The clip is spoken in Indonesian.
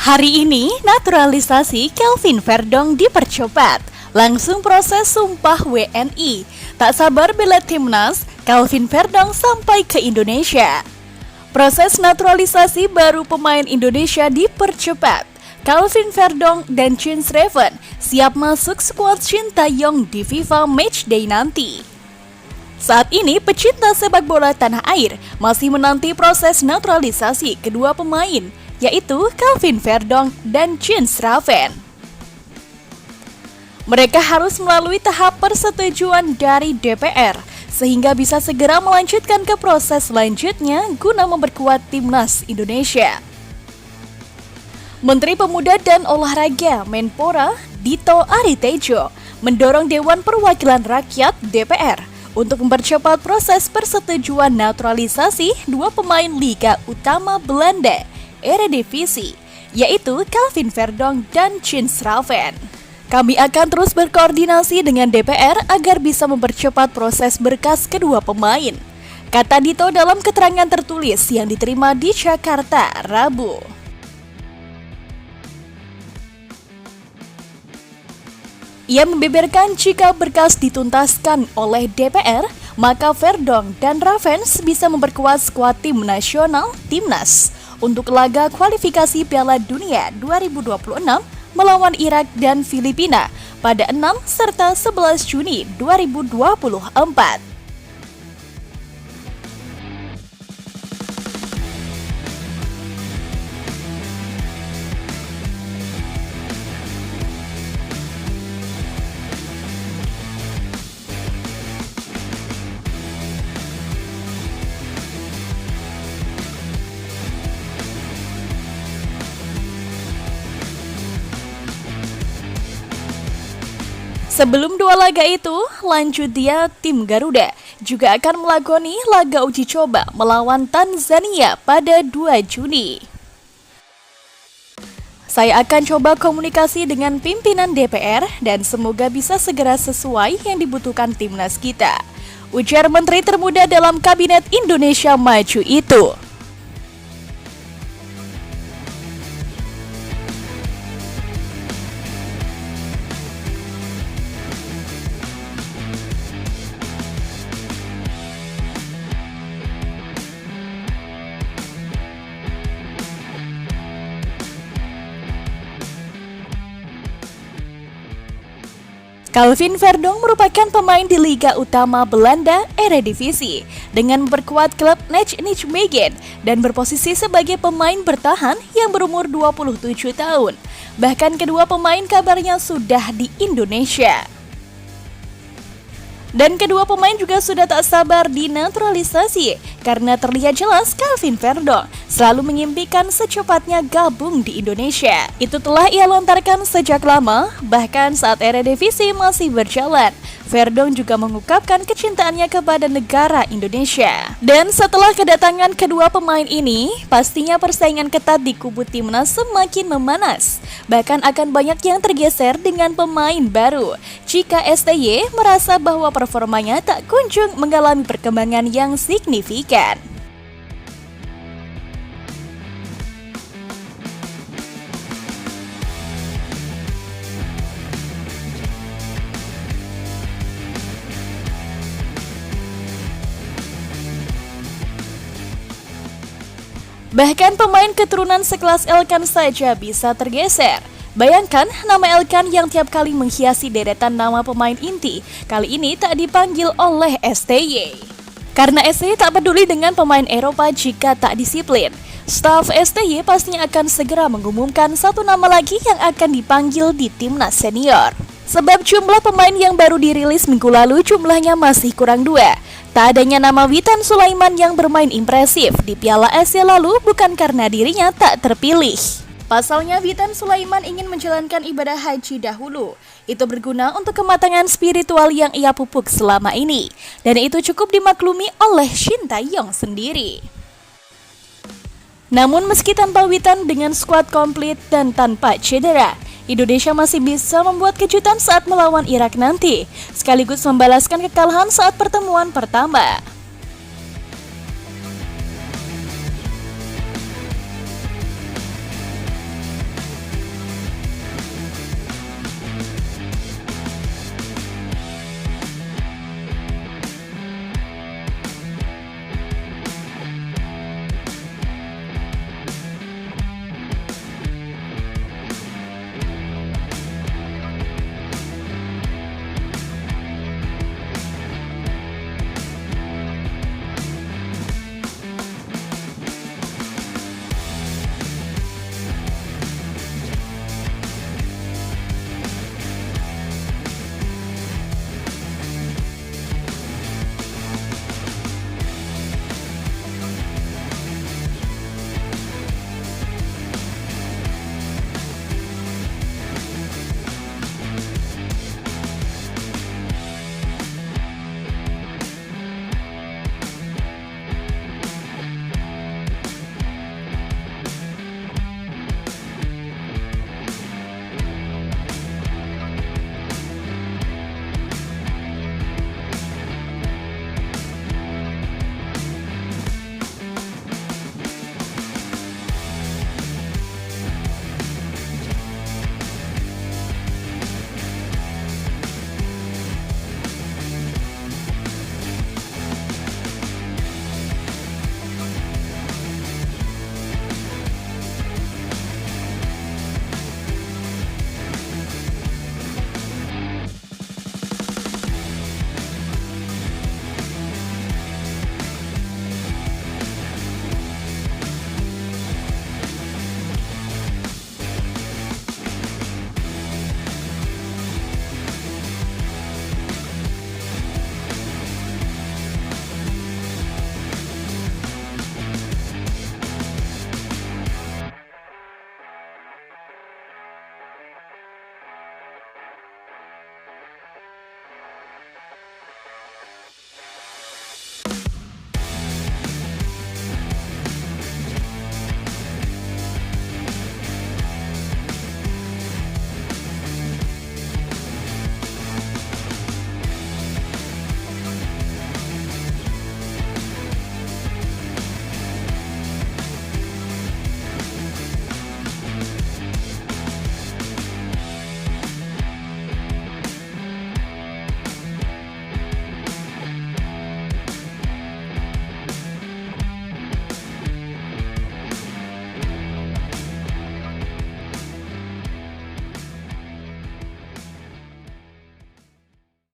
Hari ini, naturalisasi Kelvin Verdong dipercepat. Langsung proses sumpah WNI. Tak sabar bela timnas, Kelvin Verdong sampai ke Indonesia. Proses naturalisasi baru pemain Indonesia dipercepat. Kelvin Verdong dan Chin Sraven siap masuk skuad Sintayong di FIFA Matchday nanti. Saat ini, pecinta sepak bola tanah air masih menanti proses naturalisasi kedua pemain, yaitu Kelvin Verdong dan Chin Sraven. Mereka harus melalui tahap persetujuan dari DPR, sehingga bisa segera melanjutkan ke proses selanjutnya guna memperkuat timnas Indonesia. Menteri Pemuda dan Olahraga Menpora Dito Aritejo mendorong Dewan Perwakilan Rakyat DPR untuk mempercepat proses persetujuan naturalisasi dua pemain Liga Utama Belanda Eredivisie, yaitu Kelvin Verdong dan Chin Sraven. Kami akan terus berkoordinasi dengan DPR agar bisa mempercepat proses berkas kedua pemain, kata Dito dalam keterangan tertulis yang diterima di Jakarta, Rabu. Ia membeberkan jika berkas dituntaskan oleh DPR, maka Verdong dan Ravens bisa memperkuat skuad tim nasional Timnas untuk laga kualifikasi Piala Dunia 2026 melawan Irak dan Filipina pada 6 serta 11 Juni 2024. Sebelum dua laga itu, lanjut dia tim Garuda juga akan melakoni laga uji coba melawan Tanzania pada 2 Juni. Saya akan coba komunikasi dengan pimpinan DPR dan semoga bisa segera sesuai yang dibutuhkan timnas kita, ujar Menteri Termuda dalam Kabinet Indonesia Maju itu. Kelvin Verdong merupakan pemain di Liga Utama Belanda Eredivisie dengan memperkuat klub Nijmegen dan berposisi sebagai pemain bertahan yang berumur 27 tahun. Bahkan kedua pemain kabarnya sudah di Indonesia. Dan kedua pemain juga sudah tak sabar dinaturalisasi karena terlihat jelas Kelvin Verdong selalu mengimpikan secepatnya gabung di Indonesia. Itu telah ia lontarkan sejak lama, bahkan saat Eredivisie masih berjalan. Verdong juga mengungkapkan kecintaannya kepada negara Indonesia. Dan setelah kedatangan kedua pemain ini, pastinya persaingan ketat di kubu timnas semakin memanas. Bahkan akan banyak yang tergeser dengan pemain baru jika STY merasa bahwa performanya tak kunjung mengalami perkembangan yang signifikan. Bahkan pemain keturunan sekelas Elkan saja bisa tergeser. Bayangkan nama Elkan yang tiap kali menghiasi deretan nama pemain inti, kali ini tak dipanggil oleh STY. Karena STY tak peduli dengan pemain Eropa jika tak disiplin. Staf STY pastinya akan segera mengumumkan satu nama lagi yang akan dipanggil di timnas senior. Sebab jumlah pemain yang baru dirilis minggu lalu jumlahnya masih kurang 2. Tak adanya nama Witan Sulaiman yang bermain impresif di Piala Asia lalu bukan karena dirinya tak terpilih. Pasalnya Witan Sulaiman ingin menjalankan ibadah haji dahulu. Itu berguna untuk kematangan spiritual yang ia pupuk selama ini. Dan itu cukup dimaklumi oleh Sintayong sendiri. Namun meski tanpa Witan dengan skuad komplit dan tanpa cedera, Indonesia masih bisa membuat kejutan saat melawan Irak nanti, sekaligus membalaskan kekalahan saat pertemuan pertama.